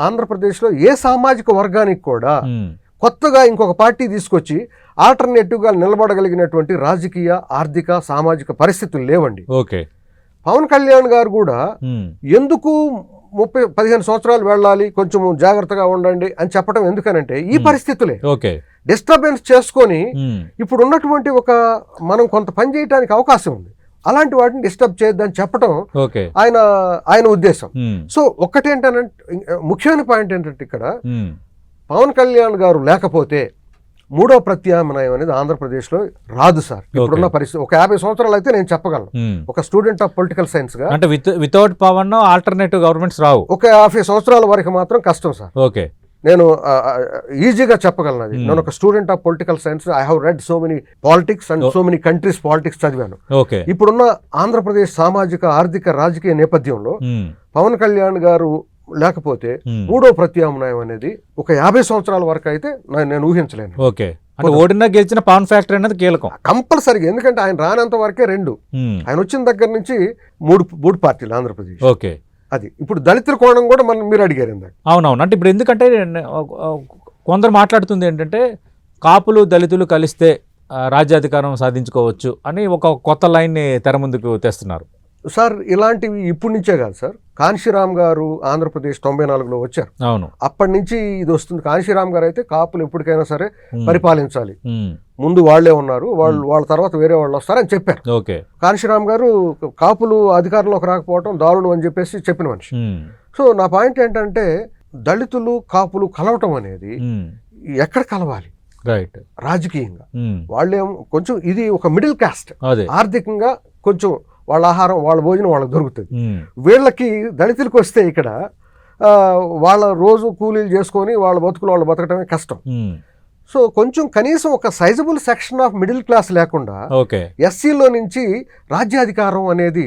ఆంధ్రప్రదేశ్లో ఏ సామాజిక వర్గానికి కూడా కొత్తగా ఇంకొక పార్టీ తీసుకొచ్చి ఆల్టర్నేటివ్గా నిలబడగలిగినటువంటి రాజకీయ, ఆర్థిక, సామాజిక పరిస్థితులు లేవండి. పవన్ కళ్యాణ్ గారు కూడా ఎందుకు 15 సంవత్సరాలు వెళ్ళాలి, కొంచెం జాగ్రత్తగా ఉండండి అని చెప్పడం ఎందుకనంటే ఈ పరిస్థితులే డిస్టర్బెన్స్ చేసుకొని ఇప్పుడు ఉన్నటువంటి మనం కొంత పని చేయడానికి అవకాశం ఉంది, అలాంటి వాటిని డిస్టర్బ్ చేయొద్దని చెప్పడం ఆయన ఉద్దేశం. సో ఒక్కటేంటంటే ముఖ్యమైన పాయింట్ ఏంటంటే ఇక్కడ పవన్ కళ్యాణ్ గారు లేకపోతే మూడో ప్రత్యామ్నాయం అనేది ఆంధ్రప్రదేశ్ లో రాదు సార్. ఇప్పుడున్న పరిస్థితి ఒక 50 సంవత్సరాలు అయితే నేను చెప్పగలను, ఒక స్టూడెంట్ ఆఫ్ పొలిటికల్ సైన్స్ గా. అంటే వితౌట్ పవన్ ఆల్టర్నేటివ్ గవర్నమెంట్స్ రావు. ఒక 50 సంవత్సరాల వరకు మాత్రం కష్టం సార్. నేను ఈజీగా చెప్పగలను అది. నేను ఒక student of political science, I have read so many politics and so many countries politics చదివాను. ఇప్పుడున్న ఆంధ్రప్రదేశ్ సామాజిక, ఆర్థిక, రాజకీయ నేపథ్యంలో పవన్ కళ్యాణ్ గారు లేకపోతే మూడో ప్రత్యామ్నాయం అనేది ఒక 50 సంవత్సరాల వరకు అయితే నేను ఊహించలేను. ఓడినా గెలిచిన పవన్ ఫ్యాక్టర్ అనేది కీలకం కంపల్సరీగా. ఎందుకంటే ఆయన రానంత వరకే రెండు, ఆయన వచ్చిన దగ్గర నుంచి మూడు పార్టీలు ఆంధ్రప్రదేశ్. అది ఇప్పుడు దళితుల కోణం కూడా మీరు అడిగారు ఇందాక. అవునవును, అంటే ఇప్పుడు ఎందుకంటే కొందరు మాట్లాడుతుంది ఏంటంటే కాపులు దళితులు కలిస్తే రాజ్యాధికారం సాధించుకోవచ్చు అని ఒక కొత్త లైన్ని తెర ముందుకు తెస్తున్నారు సార్. ఇలాంటివి ఇప్పటి నుంచే కాదు సార్, కాన్షీరామ్ గారు ఆంధ్రప్రదేశ్ 94లో వచ్చారు. అవును, అప్పటి నుంచి ఇది వస్తుంది. కాన్షీరామ్ గారు అయితే కాపులు ఎప్పటికైనా సరే పరిపాలించాలి, ముందు వాళ్లే ఉన్నారు, వాళ్ళ తర్వాత వేరే వాళ్ళు వస్తారని చెప్పారు. కాన్షీరామ్ గారు కాపులు అధికారంలోకి రాకపోవడం దారుణం అని చెప్పేసి చెప్పిన మనిషి. సో నా పాయింట్ ఏంటంటే దళితులు కాపులు కలవటం అనేది ఎక్కడ కలవాలి, రాజకీయంగా వాళ్ళేమో కొంచెం ఇది ఒక మిడిల్ కాస్ట్, ఆర్థికంగా కొంచెం వాళ్ళ ఆహారం, వాళ్ళ భోజనం వాళ్ళకి దొరుకుతుంది. వీళ్ళకి దళితులకు వస్తే ఇక్కడ వాళ్ళ రోజు కూలీలు చేసుకొని వాళ్ళ బతుకులు వాళ్ళు బతకటమే కష్టం. సో కొంచెం కనీసం ఒక sizeable section of middle class లేకుండా ఎస్సీలో నుంచి రాజ్యాధికారం అనేది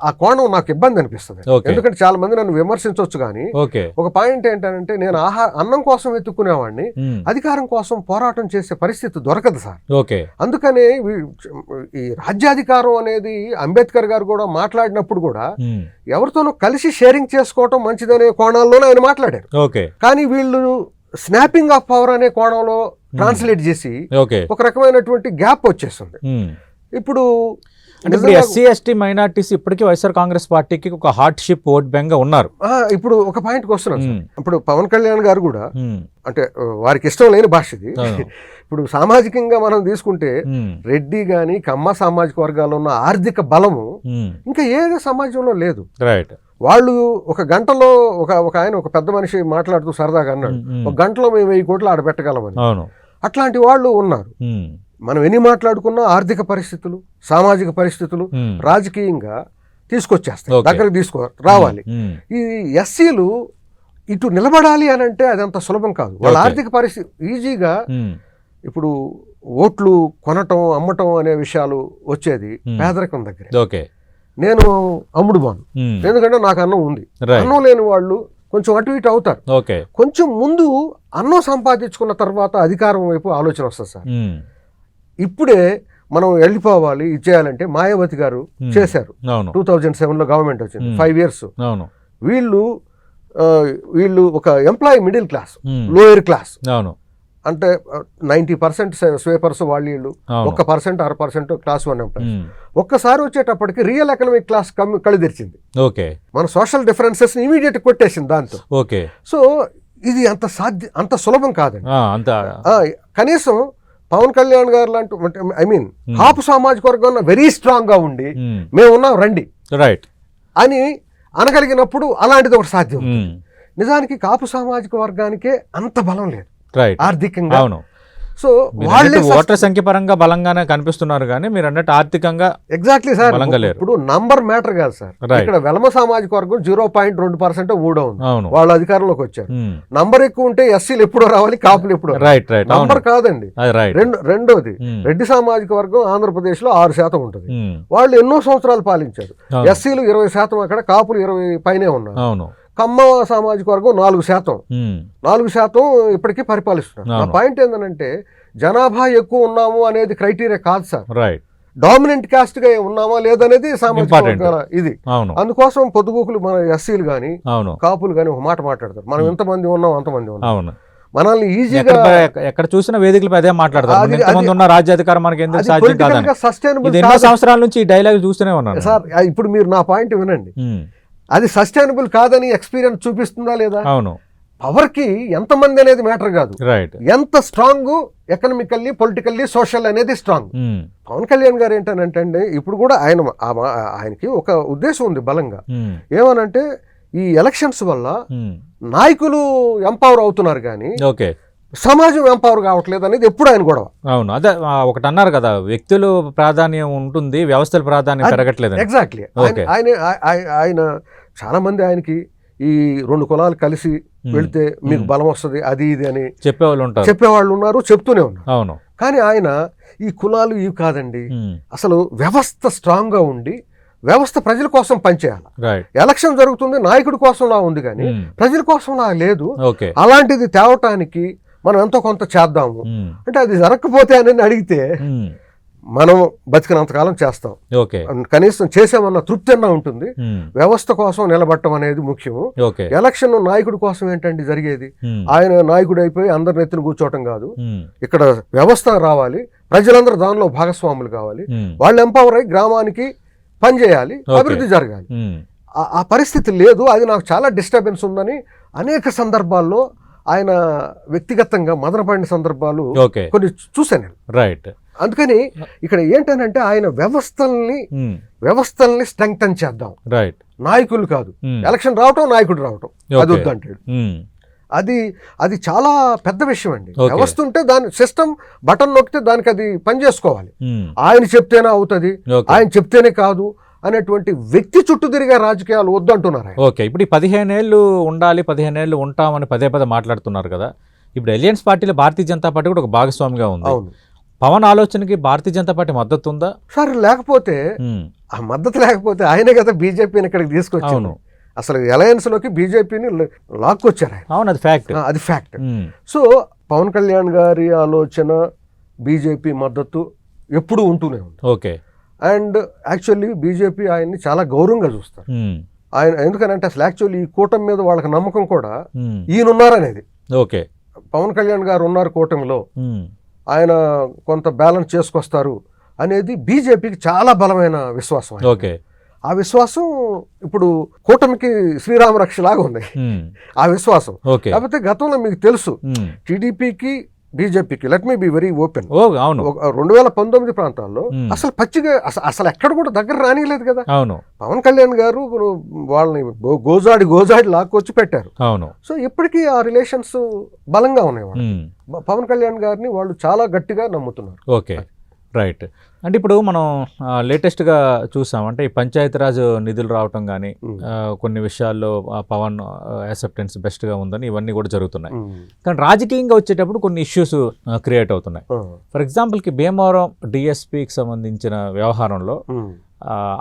ఆ కోణం నాకు ఇబ్బంది అనిపిస్తుంది. ఎందుకంటే చాలా మంది నన్ను విమర్శించవచ్చు కానీ ఒక పాయింట్ ఏంటంటే నేను అన్నం కోసం వెతుక్కునేవాడిని, అధికారం కోసం పోరాటం చేసే పరిస్థితి దొరకదు సార్. అందుకనే ఈ రాజ్యాధికారం అనేది అంబేద్కర్ గారు కూడా మాట్లాడినప్పుడు కూడా ఎవరితోనూ కలిసి షేరింగ్ చేసుకోవటం మంచిదనే కోణాల్లోనే ఆయన మాట్లాడారు. కానీ వీళ్ళు స్నాపింగ్ ఆఫ్ పవర్ అనే కోణంలో ట్రాన్స్లేట్ చేసి ఒక రకమైనటువంటి గ్యాప్ వచ్చేస్తుంది. ఇప్పుడు ఎస్సీ ఎస్టీ మైనార్టీస్ ఇప్పటికీ వైఎస్ఆర్ కాంగ్రెస్ పార్టీకి ఒక హార్డ్షిప్ ఓట్ బ్యాంక్ ఉన్నారు. ఇప్పుడు ఒక పాయింట్కి వస్తున్నాను. ఇప్పుడు పవన్ కళ్యాణ్ గారు కూడా అంటే వారికి ఇష్టం లేని భాష ఇది. ఇప్పుడు సామాజికంగా మనం తీసుకుంటే రెడ్డి గాని కమ్మ సామాజిక వర్గాల్లో ఉన్న ఆర్థిక బలము ఇంకా ఏ సమాజంలో లేదు. వాళ్ళు ఒక గంటలో ఒక ఆయన ఒక పెద్ద మనిషి మాట్లాడుతూ సరదాగా అన్నాడు, ఒక గంటలో మేము 1000 కోట్లు ఆడబెట్టగలమని. అట్లాంటి వాళ్ళు ఉన్నారు. మనం ఎన్ని మాట్లాడుకున్నా ఆర్థిక పరిస్థితులు, సామాజిక పరిస్థితులు రాజకీయంగా తీసుకొచ్చేస్తాయి, దగ్గరకు రావాలి. ఈ ఎస్సీలు ఇటు నిలబడాలి అని అంటే అది అంత సులభం కాదు. వాళ్ళ ఆర్థిక పరిస్థితి ఈజీగా ఇప్పుడు ఓట్లు కొనటం అమ్మటం అనే విషయాలు వచ్చేది పేదరికం దగ్గర. నేను అమ్ముడు బాను, ఎందుకంటే నాకు అన్నం ఉంది. అన్నం లేని వాళ్ళు కొంచెం అటు ఇటు అవుతారు. కొంచెం ముందు అన్నం సంపాదించుకున్న తర్వాత అధికారం వైపు ఆలోచన వస్తుంది సార్. ఇప్పుడే మనం వెళ్ళిపోవాలి ఇచ్చేయాలంటే మాయావతి గారు చేశారు. 2007లో గవర్నమెంట్ వచ్చింది, 5 years. వీళ్ళు ఒక employee middle class, lower class, అంటే 90% స్వేపర్స్ వాళ్ళు, 1% 6% క్లాస్ 1 ఎంప్లాయీస్. ఒక్కసారి వచ్చేటప్పటికి రియల్ ఎకనామిక్ క్లాస్ కళ్ళు తెరిచింది. మన సోషల్ డిఫరెన్సెస్ ఇమీడియట్ కొట్టేసింది దాంతో. సో ఇది అంత సులభం కాదండి. కనీసం పవన్ కళ్యాణ్ గారు లాంటి, ఐ మీన్ కాపు సామాజిక వర్గం వెరీ స్ట్రాంగ్ గా ఉండి మేమున్నాం రండి అని అనగలిగినప్పుడు అలాంటిది ఒకటి సాధ్యం. నిజానికి కాపు సామాజిక వర్గానికే అంత బలం లేదు ఆర్థికంగా. సో వాళ్ళే ఓటర్ సంఖ్య పరంగా బలంగానే కనిపిస్తున్నారు కానీ మీరు అన్నట్టు ఆర్థికంగా ఎగ్జాక్ట్లీ సార్. ఇప్పుడు నంబర్ మ్యాటర్ కాదు సార్. ఇక్కడ వెలమ సామాజిక వర్గం 0.2% ఊడో ఉంది, వాళ్ళ అధికారంలోకి వచ్చారు. నంబర్ ఎక్కువ ఉంటే ఎస్సీలు ఎప్పుడో రావాలి, కాపులు ఎప్పుడో. నంబర్ కాదండి. రెండోది రెడ్డి సామాజిక వర్గం ఆంధ్రప్రదేశ్ లో 6% ఉంటుంది. వాళ్ళు ఎన్నో సంవత్సరాలు పాలించారు. ఎస్సీలు 20%, అక్కడ కాపులు 20 పైనే ఉన్నారు. కమ్మ సామాజిక వర్గం 4% ఇప్పటికీ పరిపాలిస్తున్నారు. నా పాయింట్ ఏంటంటే జనాభా ఎక్కువ ఉన్నాము అనేది క్రైటీరియా కాదు సార్. డామినెంట్ కాస్ట్ గా ఉన్నామా లేదనేది సామాజిక వర్గాల ఇది. అందుకోసం పొద్దుగూకులు మన ఎస్సీలు గాని కాపులు గాని ఒక మాట మాట్లాడతారు, మనం ఎంతమంది ఉన్నాం అంతమంది ఉన్నాం. మనల్ని ఈజీగా ఎక్కడ చూసిన వేదికలపై అదే మాట్లాడతారు, రాజ్యాధికారం మనకి ఎందుకు సాధ్యం కాదని. సస్టైనబుల్ ఎన్నో సంవత్సరాల నుంచి ఈ డైలాగ్ చూస్తూనే ఉన్నాను సార్. ఇప్పుడు మీరు నా పాయింట్ వినండి, అది సస్టైనబుల్ కాదని ఎక్స్పీరియన్స్ చూపిస్తుందా లేదా? పవర్ కి ఎంతమంది అనేది మ్యాటర్ కాదు, ఎంత స్ట్రాంగ్ ఎకనామికల్లీ పొలిటికల్లీ సోషల్ అనేది స్ట్రాంగ్. పవన్ కళ్యాణ్ గారు ఏంటనంటే ఇప్పుడు కూడా ఆయనకి ఒక ఉద్దేశం ఉంది బలంగా, ఏమనంటే ఈ ఎలక్షన్స్ వల్ల నాయకులు ఎంపవర్ అవుతున్నారు కానీ సమాజం ఎంపవర్ కావట్లేదు అనేది ఎప్పుడు ఆయన గొడవ. అదే ఒకటి అన్నారు కదా, వ్యక్తులు ప్రాధాన్యం ఉంటుంది, వ్యవస్థల ప్రాధాన్యం పెరగట్లేదు. ఎగ్జాక్ట్లీ. ఆయన చాలా మంది ఆయనకి ఈ 2 కులాలు కలిసి వెళితే మీకు బలం వస్తుంది అది ఇది అని చెప్పేవాళ్ళు ఉన్నారు, చెప్తూనే ఉన్నారు. కానీ ఆయన ఈ కులాలు ఇవి కాదండి, అసలు వ్యవస్థ స్ట్రాంగ్ గా ఉండి వ్యవస్థ ప్రజల కోసం పనిచేయాలి. ఎలక్షన్ జరుగుతుంది నాయకుడి కోసంలా ఉంది కానీ ప్రజల కోసంలా లేదు. అలాంటిది తేవటానికి మనం ఎంతో కొంత చేద్దాము అంటే అది జరగకపోతే అని అడిగితే మనం బతికినంతకాలం చేస్తాం, కనీసం చేసామన్న తృప్తి అన్నా ఉంటుంది. వ్యవస్థ కోసం నిలబడటం అనేది ముఖ్యము. ఎలక్షన్ నాయకుడి కోసం ఏంటండి జరిగేది? ఆయన నాయకుడు అయిపోయి అందరి నెత్తిన కూర్చోవటం కాదు, ఇక్కడ వ్యవస్థ రావాలి, ప్రజలందరూ దానిలో భాగస్వాములు కావాలి, వాళ్ళు ఎంపవర్ అయ్యి గ్రామానికి పనిచేయాలి, అభివృద్ధి జరగాలి. ఆ పరిస్థితి లేదు. అది నాకు చాలా డిస్టర్బెన్స్ ఉందని అనేక సందర్భాల్లో ఆయన వ్యక్తిగతంగా మదనపడిన సందర్భాలు కొన్ని చూశాను నేను. అందుకని ఇక్కడ ఏంటనంటే ఆయన వ్యవస్థల్ని స్ట్రెంగ్తన్ చేద్దాం, నాయకులు కాదు. ఎలక్షన్ రావటం నాయకుడు రావటం అది వద్దంటాడు. అది చాలా పెద్ద విషయం అండి. వ్యవస్థ ఉంటే దాని సిస్టమ్ బటన్ నొక్కితే దానికి అది పనిచేసుకోవాలి. ఆయన చెప్తేనే అవుతుంది, ఆయన చెప్తేనే కాదు అనేటువంటి వ్యక్తి చుట్టూ తిరిగే రాజకీయాలు వద్దు అంటున్నారు. ఇప్పుడు 15 ఏళ్ళు ఉండాలి, 15 ఏళ్ళు ఉంటామని పదే మాట్లాడుతున్నారు కదా. ఇప్పుడు అలయన్స్ పార్టీలో భారతీయ జనతా పార్టీ కూడా ఒక భాగస్వామిగా ఉంది. పవన్ ఆలోచనకి భారతీయ జనతా పార్టీ మద్దతు ఉందా సార్? లేకపోతే ఆ మద్దతు లేకపోతే ఆయనే కదా బీజేపీని ఇక్కడికి తీసుకొచ్చాను. అసలు అలయన్స్ లోకి బీజేపీని లాక్కొచ్చారు ఆయన. అది ఫ్యాక్ట్. సో పవన్ కళ్యాణ్ గారి ఆలోచన, బీజేపీ మద్దతు ఎప్పుడూ ఉంటూనే ఉంది. అండ్ యాక్చువల్లీ బీజేపీ ఆయన్ని చాలా గౌరవంగా చూస్తారు. ఆయన ఎందుకనంటే అసలు యాక్చువల్లీ ఈ కూటమి మీద వాళ్ళకి నమ్మకం కూడా ఈయనున్నారనేది. పవన్ కళ్యాణ్ గారు ఉన్నారు కూటమిలో, ఆయన కొంత బ్యాలెన్స్ చేసుకొస్తారు అనేది బీజేపీకి చాలా బలమైన విశ్వాసం. ఆ విశ్వాసం ఇప్పుడు కూటమికి శ్రీరామ రక్ష లాగా ఉంది ఆ విశ్వాసం. కాకపోతే గతంలో మీకు తెలుసు టీడీపీకి బీజేపీకి, let me be very open, 2019 ప్రాంతాల్లో అసలు పచ్చిగా అసలు ఎక్కడ కూడా దగ్గర రానిలేదు కదా. పవన్ కళ్యాణ్ గారు వాళ్ళని గోజాడి లాక్కొచ్చి పెట్టారు. సో ఇప్పటికీ ఆ రిలేషన్స్ బలంగా ఉన్నాయి. వాళ్ళు పవన్ కళ్యాణ్ గారిని వాళ్ళు చాలా గట్టిగా నమ్ముతున్నారు. రైట్. అంటే ఇప్పుడు మనం లేటెస్ట్గా చూసాం, అంటే ఈ పంచాయతీరాజ్ నిధులు రావటం కానీ కొన్ని విషయాల్లో పవన్ యాక్సెప్టెన్స్ బెస్ట్గా ఉందని ఇవన్నీ కూడా జరుగుతున్నాయి. కానీ రాజకీయంగా వచ్చేటప్పుడు కొన్ని ఇష్యూస్ క్రియేట్ అవుతున్నాయి. ఫర్ ఎగ్జాంపుల్కి భీమవరం డిఎస్పీకి సంబంధించిన వ్యవహారంలో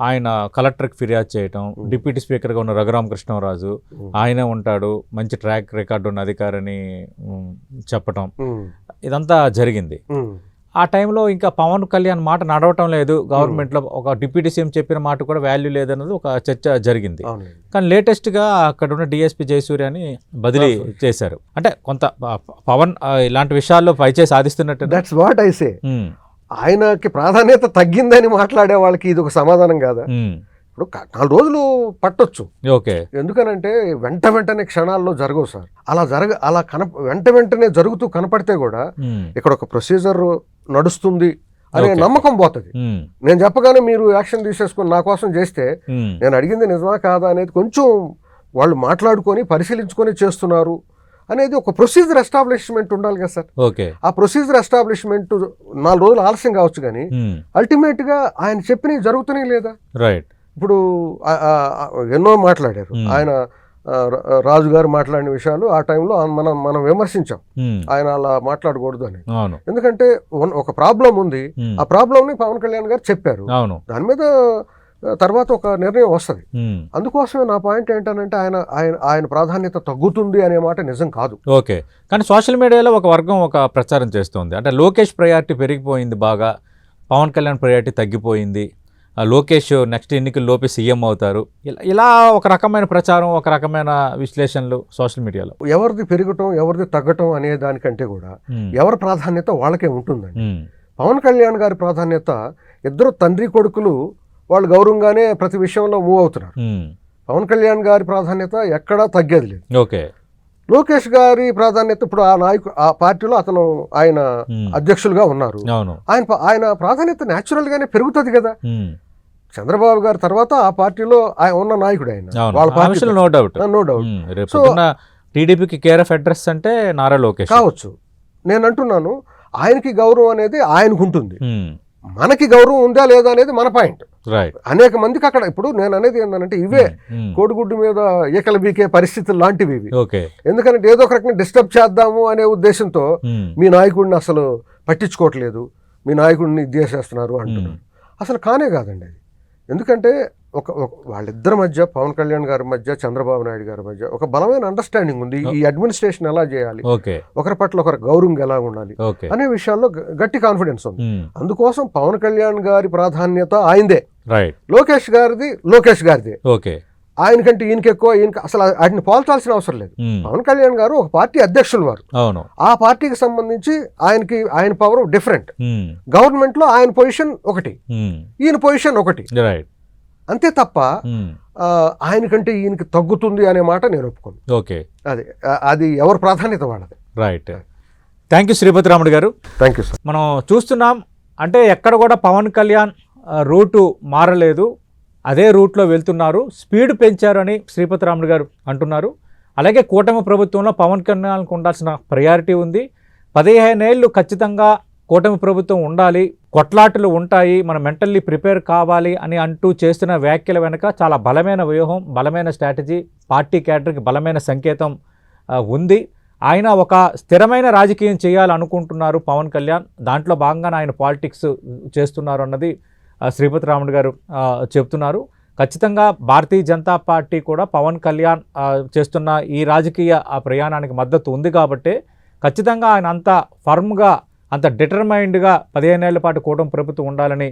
ఆయన కలెక్టర్కి ఫిర్యాదు చేయటం, డిప్యూటీ స్పీకర్గా ఉన్న రఘురామకృష్ణరాజు ఆయనే ఉంటాడు, మంచి ట్రాక్ రికార్డు ఉన్న అధికారిని చెప్పటం, ఇదంతా జరిగింది. ఆ టైంలో ఇంకా పవన్ కళ్యాణ్ మాట నడవటం లేదు, గవర్నమెంట్లో ఒక డిప్యూటీ సీఎం చెప్పిన మాట కూడా వాల్యూ లేదన్నది ఒక చర్చ జరిగింది. కానీ లేటెస్ట్గా అక్కడ ఉన్న డిఎస్పీ జయసూర్యని బదిలీ చేశారు. అంటే కొంత పవన్ ఇలాంటి విషయాల్లో పైచే సాధిస్తున్నట్టు. That's what I say. ఆయనకి ప్రాధాన్యత తగ్గిందని మాట్లాడే వాళ్ళకి ఇది ఒక సమాధానం కాదా? ఇప్పుడు 4 రోజులు పట్టొచ్చు. ఓకే. ఎందుకనంటే వెంటనే క్షణాల్లో జరగవు సార్. అలా వెంటనే జరుగుతూ కనపడితే కూడా ఇక్కడ ఒక ప్రొసీజర్ నడుస్తుంది అనే నమ్మకం పోతుంది. నేను చెప్పగానే మీరు యాక్షన్ తీసేసుకుని నా కోసం చేస్తే నేను అడిగింది నిజమా కాదా అనేది కొంచెం వాళ్ళు మాట్లాడుకొని పరిశీలించుకొని చేస్తున్నారు అనేది ఒక ప్రొసీజర్ ఎస్టాబ్లిష్మెంట్ ఉండాలి కదా సార్. ఓకే. ఆ ప్రొసీజర్ ఎస్టాబ్లిష్మెంట్ 4 రోజులు ఆలస్యం కావచ్చు, కానీ అల్టిమేట్ గా ఆయన చెప్పినవి జరుగుతున్నాయి లేదా? రైట్. ఇప్పుడు ఎన్నో మాట్లాడారు ఆయన, రాజు గారు మాట్లాడిన విషయాలు ఆ టైంలో మనం విమర్శించాం, ఆయన అలా మాట్లాడకూడదు అని. ఎందుకంటే ఒక ప్రాబ్లం ఉంది, ఆ ప్రాబ్లం ని పవన్ కళ్యాణ్ గారు చెప్పారు, దాని మీద తర్వాత ఒక నిర్ణయం వస్తుంది. అందుకోసమే నా పాయింట్ ఏంటంటే ఆయన ప్రాధాన్యత తగ్గుతుంది అనే మాట నిజం కాదు. ఓకే. కానీ సోషల్ మీడియాలో ఒక వర్గం ఒక ప్రచారం చేస్తుంది, అంటే లోకేష్ ప్రయారిటీ పెరిగిపోయింది బాగా, పవన్ కళ్యాణ్ ప్రయారిటీ తగ్గిపోయింది, లోకేష్ నెక్స్ట్ ఎన్నికల్లోపే సీఎం అవుతారు, ఇలా ఒక రకమైన ప్రచారం, ఒక రకమైన విశ్లేషణలు సోషల్ మీడియాలో. ఎవరిది పెరగటం ఎవరిది తగ్గటం అనే దానికంటే కూడా ఎవరి ప్రాధాన్యత వాళ్ళకే ఉంటుందండి. పవన్ కళ్యాణ్ గారి ప్రాధాన్యత, ఇద్దరు తండ్రి కొడుకులు వాళ్ళు గౌరవంగానే ప్రతి విషయంలో మూవ్ అవుతున్నారు. పవన్ కళ్యాణ్ గారి ప్రాధాన్యత ఎక్కడా తగ్గేది లేదు. ఓకే. లోకేష్ గారి ప్రాధాన్యత, ఇప్పుడు ఆ పార్టీలో ఆయన అధ్యక్షులుగా ఉన్నారు, ఆయన ప్రాధాన్యత న్యాచురల్ గానే పెరుగుతుంది కదా. చంద్రబాబు గారి తర్వాత ఆ పార్టీలో ఉన్న నాయకుడు ఆయన, వాళ్ళ పార్టీ నో డౌట్. సో టీడీపీకి కేర్ ఆఫ్ అడ్రస్ అంటే నారా లోకేష్ కావచ్చు. నేను అంటున్నాను ఆయనకి గౌరవం అనేది ఆయనకు ఉంటుంది, మనకి గౌరవం ఉందా లేదా అనేది మన పాయింట్. అనేక మందికి అక్కడ, ఇప్పుడు నేను అనేది ఏంటంటే ఇవే కోడిగుడ్డు మీద ఈకలు బీకే పరిస్థితులు లాంటివి ఇవి. ఎందుకంటే ఏదో ఒక రకంగా డిస్టర్బ్ చేద్దాము అనే ఉద్దేశంతో మీ నాయకుడిని అసలు పట్టించుకోవట్లేదు, మీ నాయకుడిని ఇది చేసేస్తున్నారు అంటున్నారు. అసలు కానే కాదండి అది. ఎందుకంటే వాళ్ళిద్దరి మధ్య, పవన్ కళ్యాణ్ గారి మధ్య, చంద్రబాబు నాయుడు గారి మధ్య ఒక బలమైన అండర్స్టాండింగ్ ఉంది. ఈ అడ్మినిస్ట్రేషన్ ఎలా చేయాలి, ఒకరి పట్ల ఒకరి గౌరవం ఎలా ఉండాలి అనే విషయాల్లో గట్టి కాన్ఫిడెన్స్ ఉంది. అందుకోసం పవన్ కళ్యాణ్ గారి ప్రాధాన్యత ఆయనదే, లోకేష్ గారిదే. ఆయనకంటే ఈయనకి ఎక్కువ, ఈయనకి అసలు వాటిని పోల్చాల్సిన అవసరం లేదు. పవన్ కళ్యాణ్ గారు ఒక పార్టీ అధ్యక్షులు వారు, ఆ పార్టీకి సంబంధించి ఆయన పవర్ డిఫరెంట్. గవర్నమెంట్ లో ఆయన పొజిషన్ ఒకటి, ఈయన పొజిషన్ ఒకటి, అంతే తప్ప ఆయనకంటే ఈయనకి తగ్గుతుంది అనే మాట నేను ఒప్పుకోను. ఓకే. అది ఎవరి ప్రాధాన్యత వాళ్ళది. రైట్. థ్యాంక్ యూ శ్రీపతి రాముడు గారు. Thank you sir. మనం చూస్తున్నాం, అంటే ఎక్కడ కూడా పవన్ కళ్యాణ్ రూటు మారలేదు, అదే రూట్లో వెళ్తున్నారు, స్పీడ్ పెంచారు అని శ్రీపతి రాముడు గారు అంటున్నారు. అలాగే కూటమి ప్రభుత్వంలో పవన్ కళ్యాణ్కి ఉండాల్సిన ప్రయారిటీ ఉంది, 15 ఏళ్ళు ఖచ్చితంగా కూటమి ప్రభుత్వం ఉండాలి, కొట్లాటలు ఉంటాయి, మనం మెంటల్లీ ప్రిపేర్ కావాలి అని అంటూ చేస్తున్న వ్యాఖ్యల వెనుక చాలా బలమైన వ్యూహం, బలమైన స్ట్రాటజీ, పార్టీ క్యాడర్కి బలమైన సంకేతం ఉంది. ఆయన ఒక స్థిరమైన రాజకీయం చేయాలనుకుంటున్నారు పవన్ కళ్యాణ్, దాంట్లో భాగంగానే ఆయన పాలిటిక్స్ చేస్తున్నారు అన్నది శ్రీపతి రాముడు గారు చెప్తున్నారు. ఖచ్చితంగా భారతీయ జనతా పార్టీ కూడా పవన్ కళ్యాణ్ చేస్తున్న ఈ రాజకీయ ప్రయాణానికి మద్దతు ఉంది కాబట్టి ఖచ్చితంగా ఆయన అంత ఫర్మ్గా, అంత డిటర్మైండ్గా 15 ఏళ్ల పాటు కూటమి ప్రభుత్వం ఉండాలని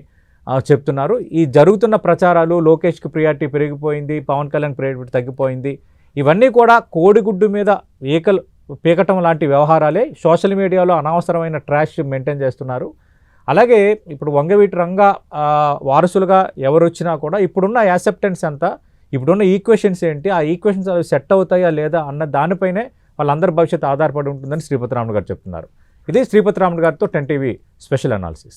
చెప్తున్నారు. ఈ జరుగుతున్న ప్రచారాలు, లోకేష్కి ప్రియారిటీ పెరిగిపోయింది, పవన్ కళ్యాణ్ ప్రియారిటీ తగ్గిపోయింది, ఇవన్నీ కూడా కోడిగుడ్డు మీద ఈకలు పీకటం లాంటి వ్యవహారాలే. సోషల్ మీడియాలో అనవసరమైన ట్రాష్ మెయింటైన్ చేస్తున్నారు. అలాగే ఇప్పుడు వంగవీటి రంగా వారసులుగా ఎవరు వచ్చినా కూడా ఇప్పుడున్న యాక్సెప్టెన్స్ ఎంత, ఇప్పుడున్న ఈక్వేషన్స్ ఏంటి, ఆ ఈక్వేషన్స్ అవి సెట్ అవుతాయా లేదా అన్న దానిపైనే వాళ్ళందరి భవిష్యత్తు ఆధారపడి ఉంటుందని శ్రీపతి రాముడు గారు చెప్తున్నారు. ఇది శ్రీపతి రాముడు గారితో 10 టీవీ స్పెషల్ అనాలిసిస్.